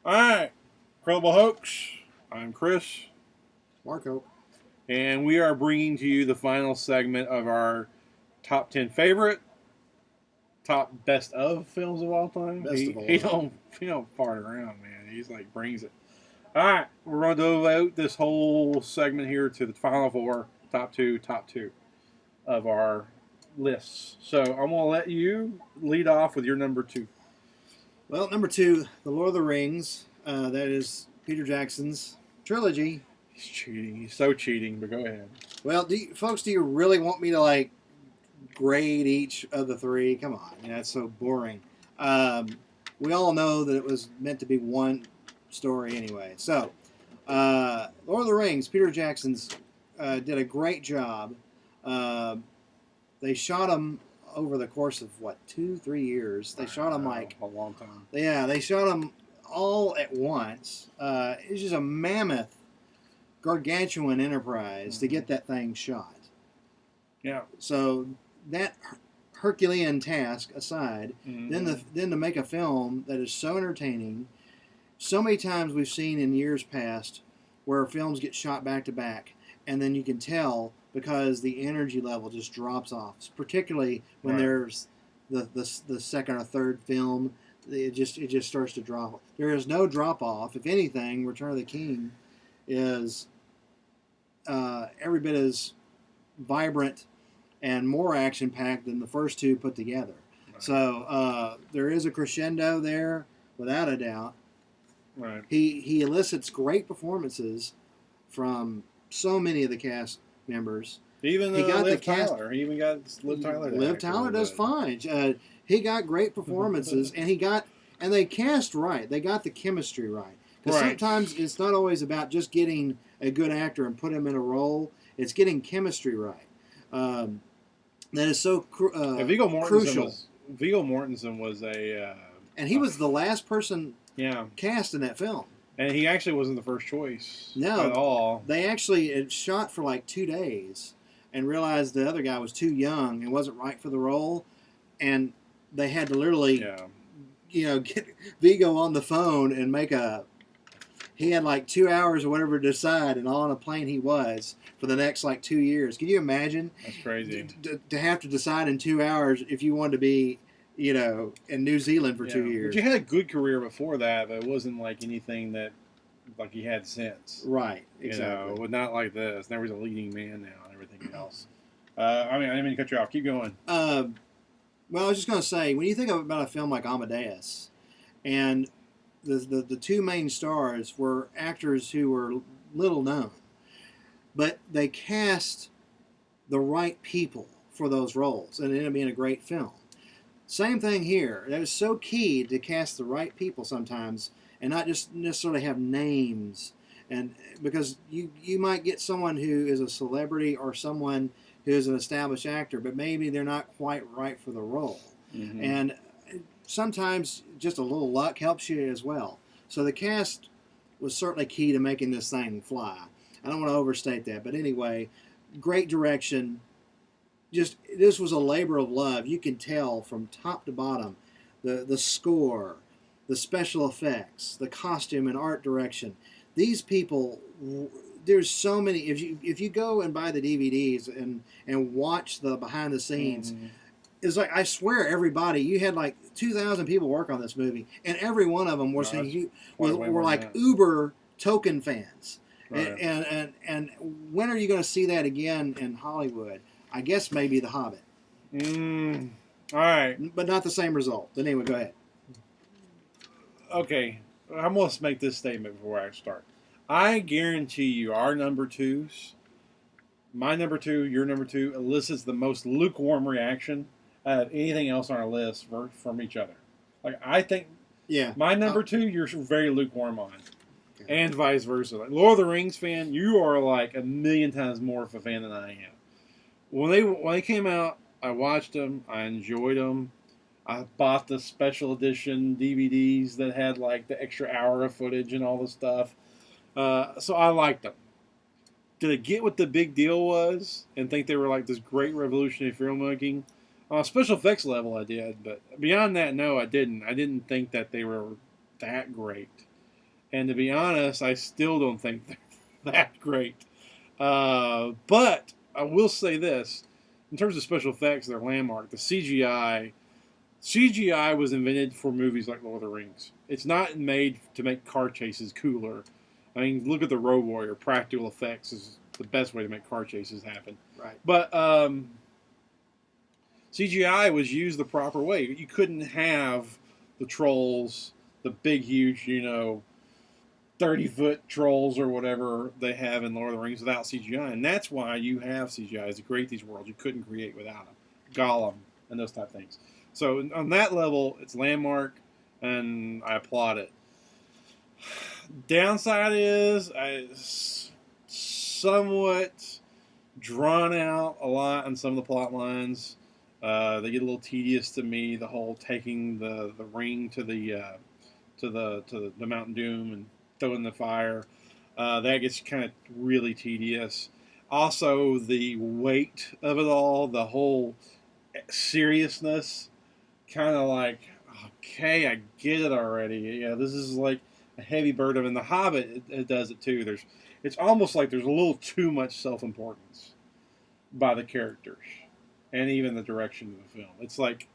All right, Incredible Hokes. I'm Chris, Marco. and we are bringing to you the final segment of our top 10 favorite, top best of films of all time. Best He of all he time. don't he don't fart around, man. He's like brings it. All right, we're going to devote this whole segment here to the final four, top two of our lists. So I'm going to let you lead off with your number two. Well, number two, The Lord of the Rings. That is Peter Jackson's trilogy. He's cheating. He's so cheating. But go ahead. Well, folks, do you really want me to grade each of the three? Come on, that's so boring. Um, we all know that it was meant to be one story anyway. So, Lord of the Rings, Peter Jackson's did a great job. Uh, they shot them over the course of 2-3 years. They shot them a long time. Yeah, they shot them all at once. It was just a mammoth, gargantuan enterprise to get that thing shot. Yeah. So that Herculean task aside, then to make a film that is so entertaining. So many times we've seen in years past where films get shot back to back, and then you can tell because the energy level just drops off. Particularly when there's the second or third film, it just starts to drop. There is no drop off. If anything, Return of the King is every bit as vibrant and more action packed than the first two put together. Right. So there is a crescendo there, without a doubt. Right. He elicits great performances from so many of the cast members. Even he got Liv Tyler. He even got Liv Tyler. Liv Tyler does fine. He got great performances, and they cast right. They got the chemistry right. Because sometimes it's not always about just getting a good actor and put him in a role. It's getting chemistry right. That is so Viggo crucial. Viggo Mortensen was and he was the last person Yeah. cast in that film. And he actually wasn't the first choice No, at all. They actually shot for 2 days and realized the other guy was too young and wasn't right for the role. And they had to literally, get Viggo on the phone and he had 2 hours or whatever to decide, and on a plane he was for the next 2 years. Can you imagine? That's crazy. To have to decide in 2 hours if you wanted to be, in New Zealand for 2 years. But you had a good career before that, but it wasn't anything that he had since. Right, exactly. But not like this. Now he's a leading man now and everything else. I didn't mean to cut you off. Keep going. Well, I was just going to say, when you think about a film like Amadeus, and the two main stars were actors who were little known, but they cast the right people for those roles, and it ended up being a great film. Same thing here. That is so key to cast the right people sometimes, and not just necessarily have names. And because you might get someone who is a celebrity or someone who is an established actor, but maybe they're not quite right for the role. Mm-hmm. And sometimes just a little luck helps you as well. So the cast was certainly key to making this thing fly. I don't want to overstate that, but anyway, great direction. This was a labor of love. You can tell from top to bottom, the score, the special effects, the costume and art direction. These people, there's so many. If you go and buy the DVDs and watch the behind the scenes, it's I swear everybody, you had 2,000 people work on this movie, and every one of them were uber Tolkien fans. Right. And when are you going to see that again in Hollywood? I guess maybe The Hobbit. All right. But not the same result. But anyway, go ahead. Okay. I'm going to make this statement before I start. I guarantee you our number twos, my number two, your number two, elicits the most lukewarm reaction out of anything else on our list from each other. I think my number two, you're very lukewarm on. Okay. And vice versa. Lord of the Rings fan, you are a million times more of a fan than I am. When they came out, I watched them. I enjoyed them. I bought the special edition DVDs that had the extra hour of footage and all the stuff. So I liked them. Did I get what the big deal was and think they were this great revolutionary filmmaking? On a special effects level, I did. But beyond that, no, I didn't. I didn't think that they were that great. And to be honest, I still don't think they're that great. But I will say this: in terms of special effects, they're landmark. The CGI was invented for movies like Lord of the Rings. It's not made to make car chases cooler. I mean, look at the Road Warrior. Practical effects is the best way to make car chases happen. Right. But CGI was used the proper way. You couldn't have the trolls, the big, huge, 30-foot trolls or whatever they have in Lord of the Rings without CGI. And that's why you have CGI to create these worlds you couldn't create without them. Gollum and those type of things. So on that level, it's landmark, and I applaud it. Downside is somewhat drawn out a lot on some of the plot lines. They get a little tedious to me. The whole taking the ring to the Mountain Doom and throwing the fire, that gets kind of really tedious. Also, the weight of it all, the whole seriousness, kind of like, okay, I get it already. Yeah, this is like a heavy burden. And The Hobbit, it does it too. It's almost like there's a little too much self-importance by the characters and even the direction of the film. It's like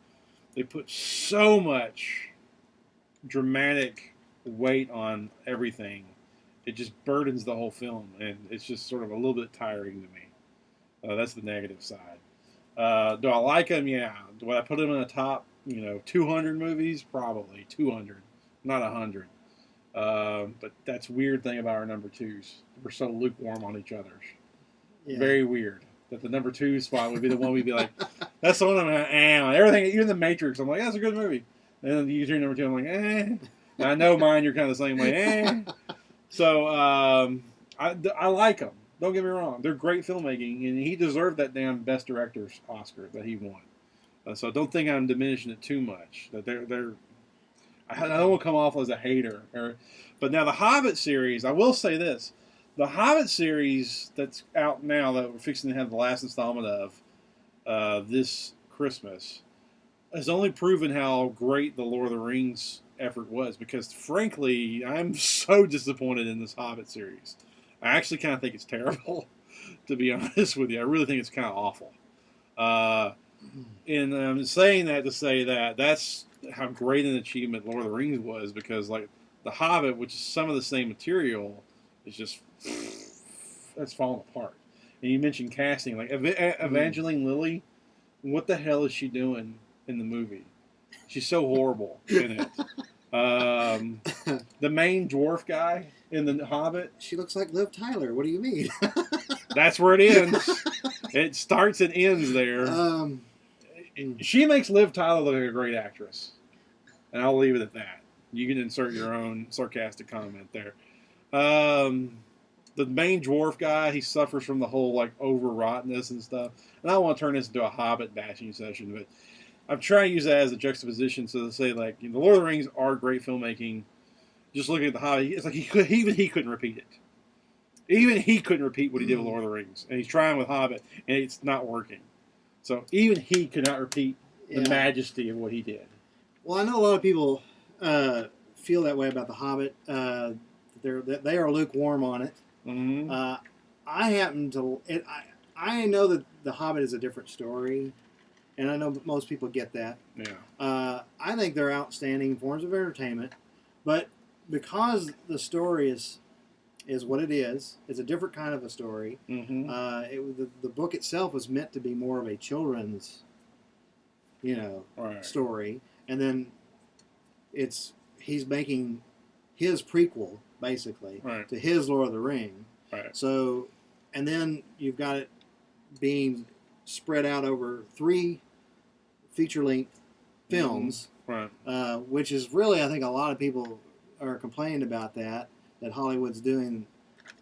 they put so much dramatic weight on everything. It just burdens the whole film, and it's just sort of a little bit tiring to me. That's the negative side. Do I like them? Yeah. Do I put them in the top, 200 movies? Probably 200, not 100. But that's a weird thing about our number twos. We're so lukewarm on each other's. Yeah. Very weird. That the number 2 spot would be the one we'd be like, that's the one I'm everything, even The Matrix, I'm like, that's a good movie. And then you hear number 2, I'm like, And I know mine, you're kind of the same way, So, I like them. Don't get me wrong. They're great filmmaking, and he deserved that damn Best Director's Oscar that he won. So don't think I'm diminishing it too much. That I don't want to come off as a hater. But now the Hobbit series, I will say this. The Hobbit series that's out now that we're fixing to have the last installment of this Christmas has only proven how great the Lord of the Rings effort was, because frankly, I'm so disappointed in this Hobbit series. I actually kind of think it's terrible, to be honest with you. I really think it's kind of awful. And I'm saying that to say that that's how great an achievement Lord of the Rings was, because like the Hobbit, which is some of the same material, is just that's falling apart. And you mentioned casting, like Evangeline Lilly. What the hell is she doing in the movie? She's so horrible in it. The main dwarf guy in the Hobbit. She looks like Liv Tyler. What do you mean? That's where it ends. It starts and ends there. She makes Liv Tyler look like a great actress, and I'll leave it at that. You can insert your own sarcastic comment there. The main dwarf guy, he suffers from the whole like overwroughtness and stuff. And I don't want to turn this into a Hobbit bashing session, but I'm trying to use that as a juxtaposition so to say, like, the Lord of the Rings are great filmmaking. Just looking at the Hobbit, it's like even he couldn't repeat it. Even he couldn't repeat what he did with Lord of the Rings, and he's trying with Hobbit, and it's not working. So even he could not repeat the majesty of what he did. Well, I know a lot of people feel that way about the Hobbit. They are lukewarm on it. Mm-hmm. I happen to. I know that the Hobbit is a different story, and I know most people get that. Yeah. I think they're outstanding forms of entertainment, but because the story is what it is, it's a different kind of a story. Mm-hmm. The book itself was meant to be more of a children's, story, and then he's making his prequel basically to his Lord of the Ring. Right. So, and then you've got it being spread out over 3 feature-length films, which is really, I think, a lot of people are complaining about that Hollywood's doing,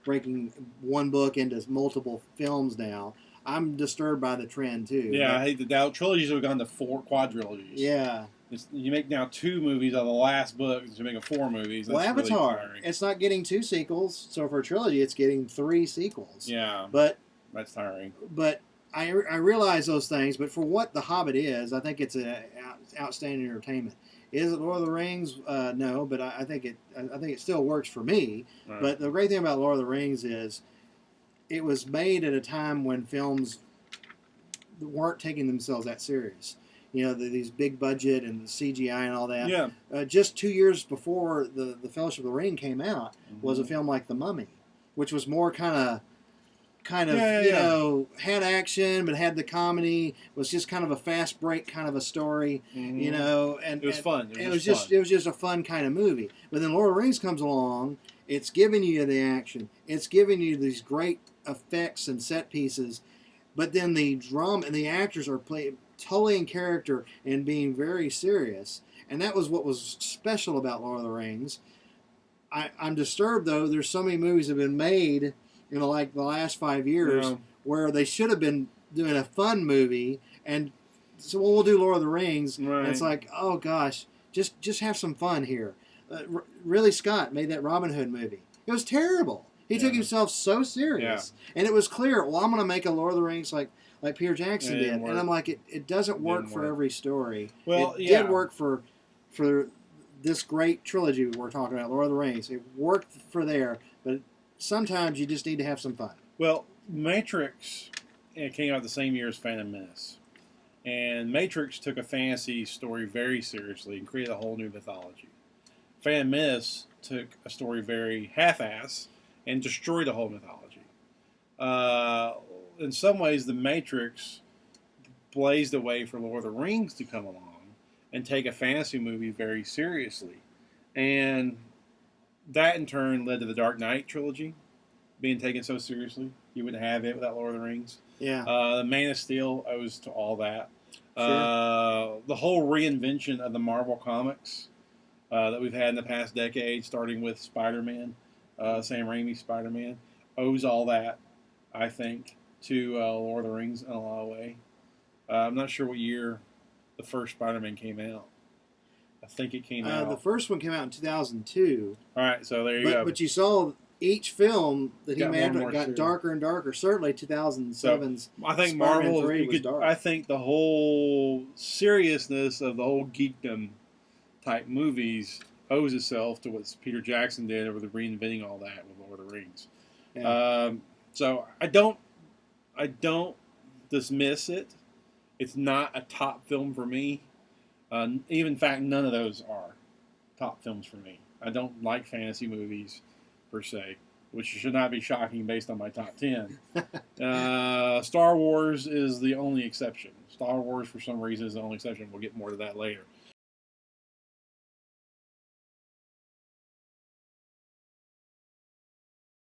breaking one book into multiple films now. I'm disturbed by the trend too. Yeah, I hate that. Now trilogies have gone to 4 quadrilogies. Yeah. You make now 2 movies out of the last book. You make 4 movies. Well, Avatar, really it's not getting 2 sequels. So for a trilogy, it's getting 3 sequels. Yeah. But that's tiring. But I realize those things. But for what The Hobbit is, I think it's an outstanding entertainment. Is it Lord of the Rings? No, but I think it still works for me. Right. But the great thing about Lord of the Rings is it was made at a time when films weren't taking themselves that serious. You know, these big budget and the CGI and all that. Yeah. Just 2 years before the Fellowship of the Ring came out was a film like The Mummy, which was more kind of you know, had action but had the comedy. Was just kind of a fast break kind of a story, you know, and it was fun. It was just a fun kind of movie. But then Lord of the Rings comes along. It's giving you the action. It's giving you these great effects and set pieces. But then the drama and the actors are playing totally in character and being very serious. And that was what was special about Lord of the Rings. I'm disturbed, though. There's so many movies that have been made in like the last 5 years where they should have been doing a fun movie. And so we'll do Lord of the Rings. Right. And it's like, oh, gosh, just have some fun here. Ridley Scott made that Robin Hood movie. It was terrible. He took himself so serious. And it was clear, well, I'm going to make a Lord of the Rings like Peter Jackson did. And I'm like, it doesn't work for every story. Well, it did work for this great trilogy we're talking about, Lord of the Rings. It worked for there, but sometimes you just need to have some fun. Well, Matrix came out the same year as Phantom Menace. And Matrix took a fantasy story very seriously and created a whole new mythology. Phantom Menace took a story very half-ass and destroyed a whole mythology. In some ways, The Matrix blazed the way for Lord of the Rings to come along and take a fantasy movie very seriously. And that, in turn, led to the Dark Knight trilogy being taken so seriously. You wouldn't have it without Lord of the Rings. Yeah. The Man of Steel owes to all that. Sure. The whole reinvention of the Marvel Comics that we've had in the past decade, starting with Spider-Man, Sam Raimi's Spider-Man, owes all that, I think, to Lord of the Rings in a lot of way. I'm not sure what year the first Spider-Man came out. I think it came out. The first one came out in 2002. All right, so there you go. But you saw each film that he made got too. darker and darker. Certainly 2007's I think Spider-Man Marvel 3 was dark. I think the whole seriousness of the whole geekdom type movies owes itself to what Peter Jackson did over the reinventing all that with Lord of the Rings. Yeah. So I don't dismiss it. It's not a top film for me. Even in fact, none of those are top films for me. I don't like fantasy movies per se, which should not be shocking based on my top 10. Star Wars is the only exception. Star Wars, for some reason, is the only exception. We'll get more to that later.